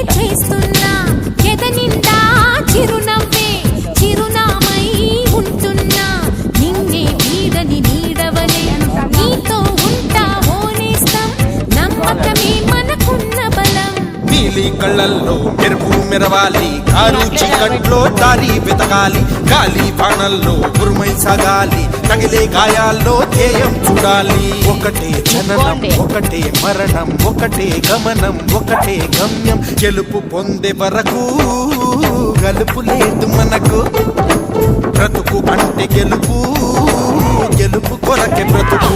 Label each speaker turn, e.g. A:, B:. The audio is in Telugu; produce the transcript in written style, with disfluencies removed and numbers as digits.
A: చేస్తున్నా ఎదనిండా చిరునవ్వే చిరునామై ఉంటున్నా నిన్నే వీడని నీడవలే నీతో ఉంటా ఓనేస్తం నమ్మకమే మనకున్న బలం
B: నీలి కళ్ళల్లో మెరుపు మెరవాలి కారు చీకట్లో దారి వెతకాలి గాలి బాణల్లో ఉరుమై సాగాలి తగిలే గాయాల్లో ధ్యేయం చూడాలి ఒకటే జననం ఒకటే మరణం ఒకటే గమనం ఒకటే గమ్యం గెలుపు పొందే వరకు గలుపు లేదు మనకు బ్రతుకు అంటే గెలుపు గెలుపు కొరకే బ్రతుకు